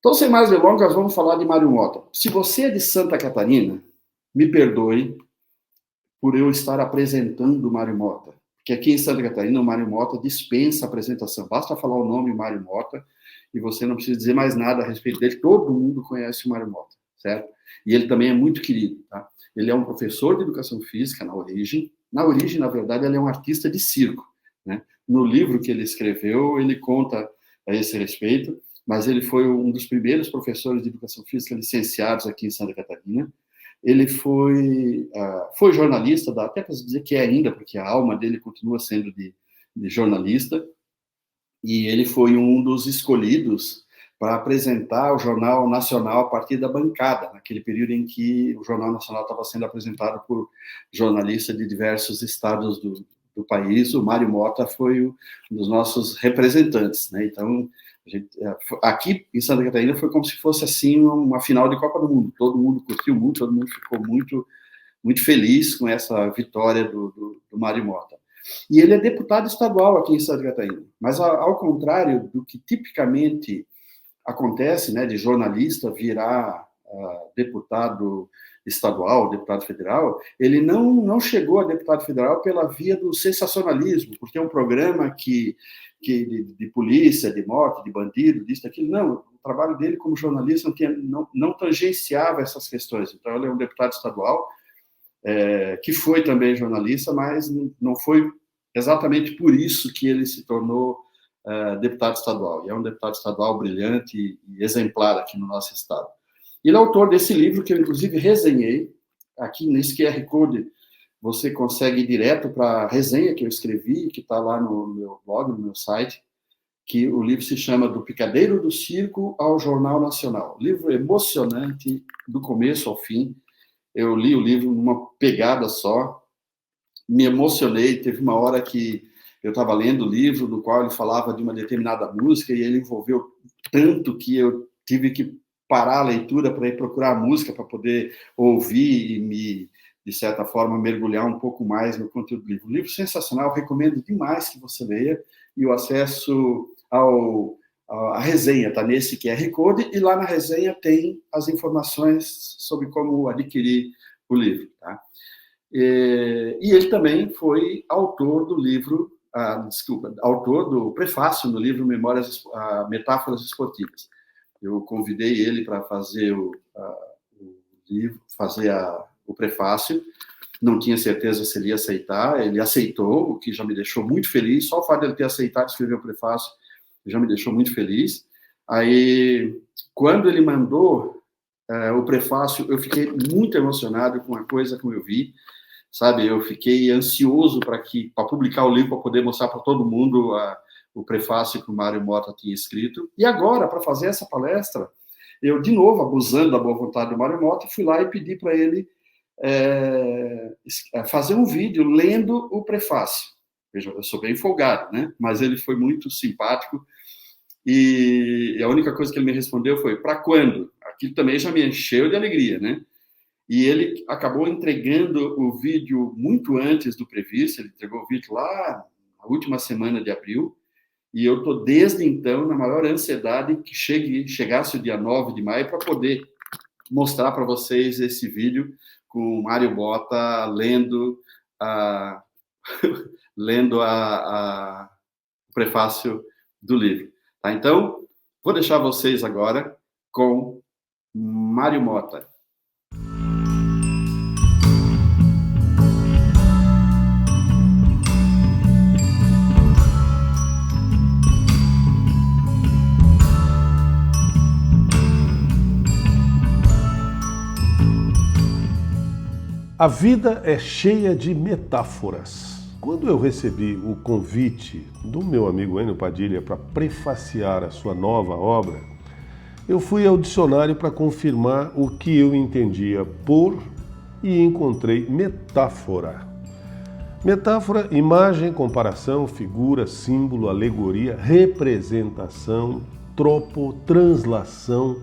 Então, sem mais delongas, vamos falar de Mário Mota. Se você é de Santa Catarina, me perdoe por eu estar apresentando o Mário Mota. Porque aqui em Santa Catarina, o Mário Mota dispensa apresentação. Basta falar o nome Mário Mota e você não precisa dizer mais nada a respeito dele. Todo mundo conhece o Mário Mota, certo? E ele também é muito querido, tá? Ele é um professor de educação física na origem. Na origem, na verdade, ele é um artista de circo, né? No livro que ele escreveu, ele conta a esse respeito, mas ele foi um dos primeiros professores de educação física licenciados aqui em Santa Catarina. Ele foi jornalista, dá até para dizer que é ainda, porque a alma dele continua sendo de jornalista, e ele foi um dos escolhidos para apresentar o Jornal Nacional a partir da bancada, naquele período em que o Jornal Nacional estava sendo apresentado por jornalistas de diversos estados do país. O Mário Mota foi um dos nossos representantes, né? Então, aqui em Santa Catarina foi como se fosse assim uma final de Copa do Mundo. Todo mundo curtiu muito, todo mundo ficou muito, muito feliz com essa vitória do Mário Mota. E ele é deputado estadual aqui em Santa Catarina, mas ao contrário do que tipicamente acontece, né, de jornalista virar deputado estadual, deputado federal, ele não chegou a deputado federal pela via do sensacionalismo, porque é um programa de polícia, de morte, de bandido, disso, daquilo. Não, o trabalho dele como jornalista não tangenciava essas questões. Então, ele é um deputado estadual, que foi também jornalista, mas não foi exatamente por isso que ele se tornou deputado estadual. E é um deputado estadual brilhante e exemplar aqui no nosso estado. Ele é autor desse livro, que eu, inclusive, resenhei. Aqui nesse QR Code, você consegue ir direto para a resenha que eu escrevi, que está lá no meu blog, no meu site, que o livro se chama Do Picadeiro do Circo ao Jornal Nacional. Livro emocionante, do começo ao fim. Eu li o livro numa pegada só, me emocionei. Teve uma hora que eu estava lendo o livro, no qual ele falava de uma determinada música, e ele envolveu tanto que eu tive que parar a leitura para ir procurar a música, para poder ouvir e de certa forma, mergulhar um pouco mais no conteúdo do livro. Um livro sensacional, recomendo demais que você leia, e o acesso a resenha está nesse QR Code, e lá na resenha tem as informações sobre como adquirir o livro, tá? E ele também foi autor do livro, autor do prefácio no livro Metáforas Esportivas. Eu convidei ele para fazer o livro, fazer o prefácio. Não tinha certeza se ele ia aceitar, ele aceitou, o que já me deixou muito feliz. Só o fato de ele ter aceitado escrever o prefácio já me deixou muito feliz. Aí, quando ele mandou o prefácio, eu fiquei muito emocionado com a coisa que eu vi, sabe? Eu fiquei ansioso para publicar o livro, para poder mostrar para todo mundo o prefácio que o Mário Mota tinha escrito. E agora, para fazer essa palestra, eu, de novo, abusando da boa vontade do Mário Mota, fui lá e pedi para ele fazer um vídeo lendo o prefácio. Veja, eu sou bem folgado, né? Mas ele foi muito simpático, e a única coisa que ele me respondeu foi: para quando? Aquilo também já me encheu de alegria, né? E ele acabou entregando o vídeo muito antes do previsto. Ele entregou o vídeo lá na última semana de abril, e eu estou desde então na maior ansiedade que chegasse o dia 9 de maio para poder mostrar para vocês esse vídeo com o Mário Mota lendo o prefácio do livro. Tá? Então, vou deixar vocês agora com Mário Mota. A vida é cheia de metáforas. Quando eu recebi o convite do meu amigo Enio Padilha para prefaciar a sua nova obra, eu fui ao dicionário para confirmar o que eu entendia por e encontrei metáfora. Metáfora, imagem, comparação, figura, símbolo, alegoria, representação, tropo, translação.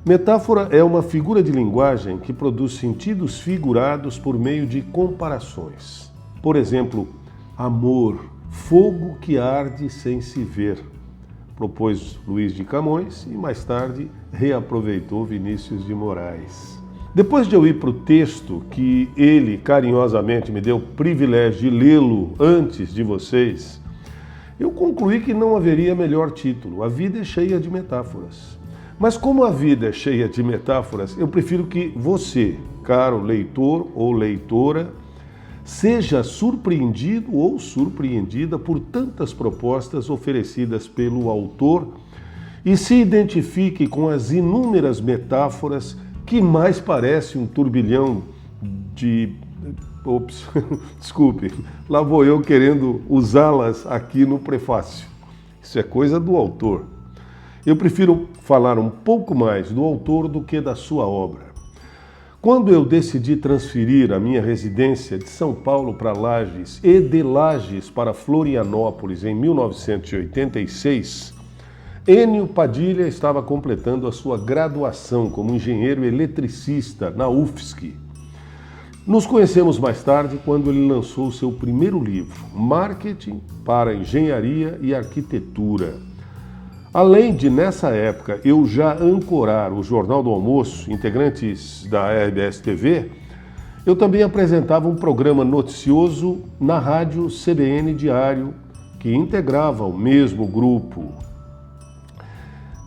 Metáfora é uma figura de linguagem que produz sentidos figurados por meio de comparações. Por exemplo, amor, fogo que arde sem se ver. propôs Luís de Camões e mais tarde reaproveitou Vinícius de Moraes. Depois de eu ir para o texto que ele carinhosamente me deu o privilégio de lê-lo antes de vocês, eu concluí que não haveria melhor título. A vida é cheia de metáforas. Mas como a vida é cheia de metáforas, eu prefiro que você, caro leitor ou leitora, seja surpreendido ou surpreendida por tantas propostas oferecidas pelo autor e se identifique com as inúmeras metáforas que mais parece um turbilhão de... Ops, desculpe, lá vou eu querendo usá-las aqui no prefácio. Isso é coisa do autor. Eu prefiro falar um pouco mais do autor do que da sua obra. Quando eu decidi transferir a minha residência de São Paulo para Lages e de Lages para Florianópolis em 1986, Enio Padilha estava completando a sua graduação como engenheiro eletricista na UFSC. Nos conhecemos mais tarde quando ele lançou seu primeiro livro, Marketing para Engenharia e Arquitetura. Além de, nessa época, eu já ancorar o Jornal do Almoço, integrantes da RBS TV, eu também apresentava um programa noticioso na rádio CBN Diário, que integrava o mesmo grupo.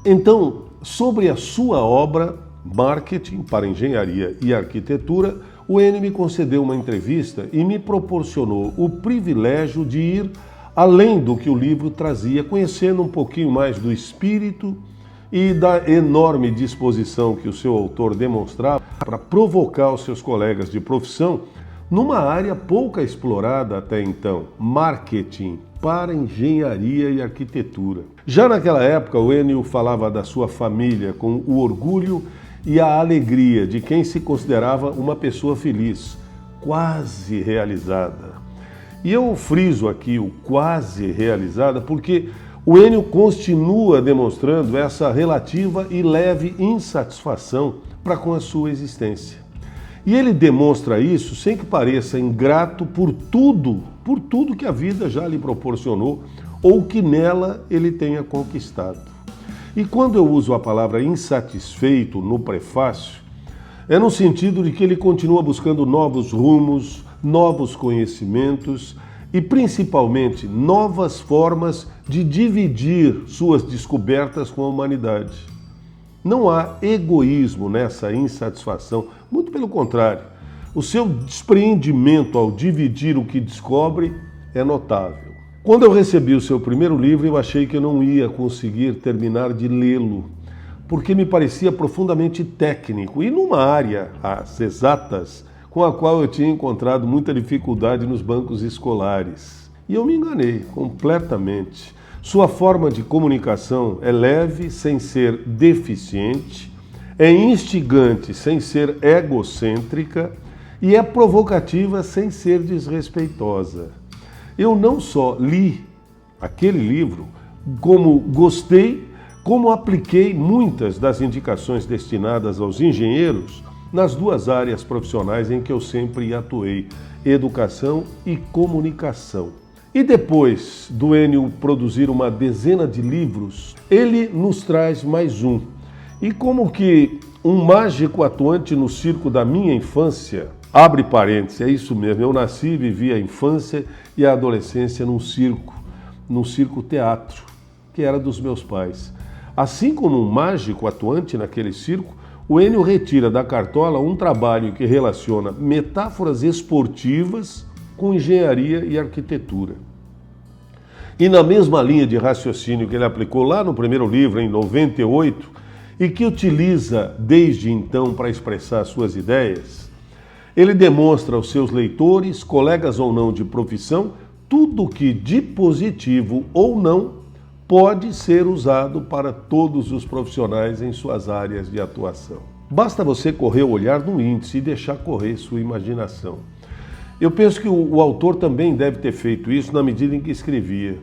Então, sobre a sua obra, Marketing para Engenharia e Arquitetura, o Enio me concedeu uma entrevista e me proporcionou o privilégio de ir além do que o livro trazia, conhecendo um pouquinho mais do espírito e da enorme disposição que o seu autor demonstrava para provocar os seus colegas de profissão numa área pouco explorada até então, marketing para engenharia e arquitetura. Já naquela época, o Enio falava da sua família com o orgulho e a alegria de quem se considerava uma pessoa feliz, quase realizada. E eu friso aqui o quase realizada porque o Enio continua demonstrando essa relativa e leve insatisfação para com a sua existência. E ele demonstra isso sem que pareça ingrato por tudo que a vida já lhe proporcionou ou que nela ele tenha conquistado. E quando eu uso a palavra insatisfeito no prefácio, é no sentido de que ele continua buscando novos rumos, novos conhecimentos e, principalmente, novas formas de dividir suas descobertas com a humanidade. Não há egoísmo nessa insatisfação, muito pelo contrário. O seu despreendimento ao dividir o que descobre é notável. Quando eu recebi o seu primeiro livro, eu achei que eu não ia conseguir terminar de lê-lo, porque me parecia profundamente técnico e numa área, as exatas, com a qual eu tinha encontrado muita dificuldade nos bancos escolares. E eu me enganei completamente. Sua forma de comunicação é leve sem ser deficiente, é instigante sem ser egocêntrica e é provocativa sem ser desrespeitosa. Eu não só li aquele livro, como gostei, como apliquei muitas das indicações destinadas aos engenheiros nas duas áreas profissionais em que eu sempre atuei, educação e comunicação. E depois do Enio produzir uma dezena de livros, ele nos traz mais um. E como que um mágico atuante no circo da minha infância, abre parênteses, é isso mesmo, eu nasci e vivi a infância e a adolescência num circo teatro, que era dos meus pais. Assim como um mágico atuante naquele circo, o Enio retira da cartola um trabalho que relaciona metáforas esportivas com engenharia e arquitetura. E na mesma linha de raciocínio que ele aplicou lá no primeiro livro, em 98, e que utiliza desde então para expressar suas ideias, ele demonstra aos seus leitores, colegas ou não de profissão, tudo que de positivo ou não pode ser usado para todos os profissionais em suas áreas de atuação. Basta você correr o olhar no índice e deixar correr sua imaginação. Eu penso que o autor também deve ter feito isso na medida em que escrevia.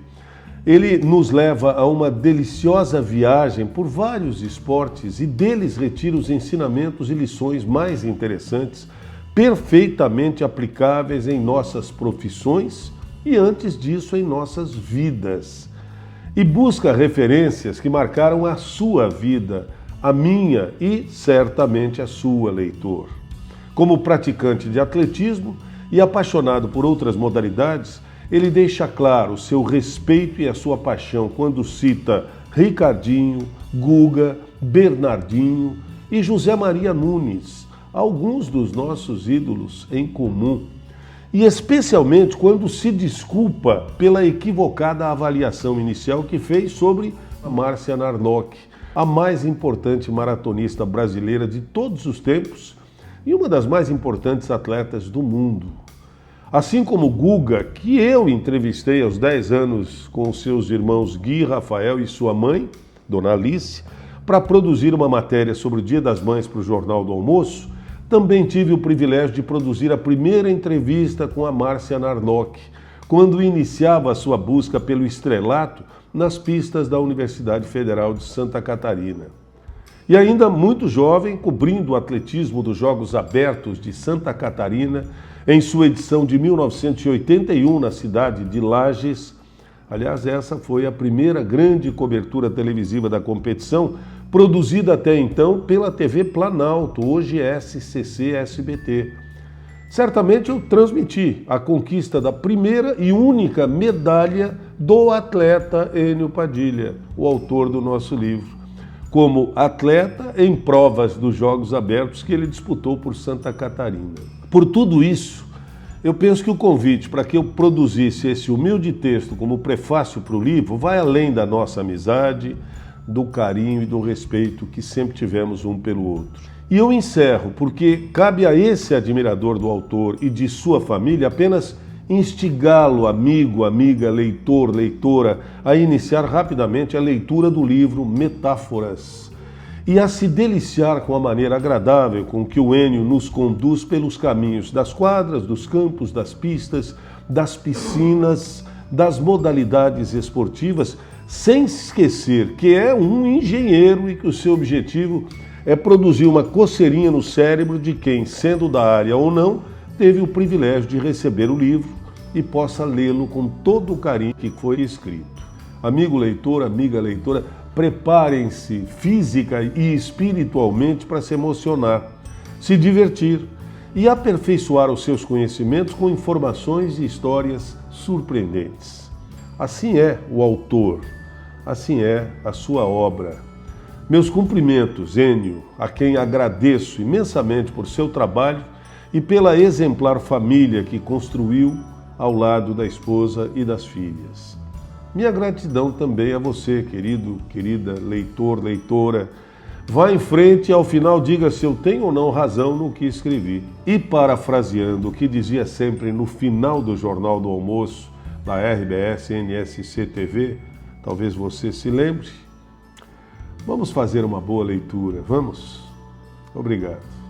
Ele nos leva a uma deliciosa viagem por vários esportes e deles retira os ensinamentos e lições mais interessantes, perfeitamente aplicáveis em nossas profissões e, antes disso, em nossas vidas. e busca referências que marcaram a sua vida, a minha e certamente a sua, leitor. Como praticante de atletismo e apaixonado por outras modalidades, ele deixa claro o seu respeito e a sua paixão quando cita Ricardinho, Guga, Bernardinho e José Maria Nunes, alguns dos nossos ídolos em comum. E especialmente quando se desculpa pela equivocada avaliação inicial que fez sobre a Márcia Narlock, a mais importante maratonista brasileira de todos os tempos e uma das mais importantes atletas do mundo. Assim como Guga, que eu entrevistei aos 10 anos com seus irmãos Gui, Rafael e sua mãe, Dona Alice, para produzir uma matéria sobre o Dia das Mães para o Jornal do Almoço, também tive o privilégio de produzir a primeira entrevista com a Márcia Narlock, quando iniciava a sua busca pelo estrelato nas pistas da Universidade Federal de Santa Catarina. E ainda muito jovem, cobrindo o atletismo dos Jogos Abertos de Santa Catarina, em sua edição de 1981 na cidade de Lages. Aliás, essa foi a primeira grande cobertura televisiva da competição, produzida até então pela TV Planalto, hoje SCC-SBT. Certamente eu transmiti a conquista da primeira e única medalha do atleta Enio Padilha, o autor do nosso livro, como atleta em provas dos Jogos Abertos que ele disputou por Santa Catarina. Por tudo isso, eu penso que o convite para que eu produzisse esse humilde texto como prefácio para o livro vai além da nossa amizade, do carinho e do respeito que sempre tivemos um pelo outro. E eu encerro porque cabe a esse admirador do autor e de sua família apenas instigá-lo, amigo, amiga, leitor, leitora, a iniciar rapidamente a leitura do livro Metáforas e a se deliciar com a maneira agradável com que o Enio nos conduz pelos caminhos das quadras, dos campos, das pistas, das piscinas, das modalidades esportivas, sem se esquecer que é um engenheiro e que o seu objetivo é produzir uma coceirinha no cérebro de quem, sendo da área ou não, teve o privilégio de receber o livro e possa lê-lo com todo o carinho que foi escrito. Amigo leitor, amiga leitora, preparem-se física e espiritualmente para se emocionar, se divertir e aperfeiçoar os seus conhecimentos com informações e histórias surpreendentes. Assim é o autor, assim é a sua obra. Meus cumprimentos, Enio, a quem agradeço imensamente por seu trabalho e pela exemplar família que construiu ao lado da esposa e das filhas. Minha gratidão também a você, querido, querida leitor, leitora. Vá em frente e ao final diga se eu tenho ou não razão no que escrevi. E parafraseando o que dizia sempre no final do Jornal do Almoço, da RBS NSC TV, talvez você se lembre. Vamos fazer uma boa leitura, vamos? Obrigado.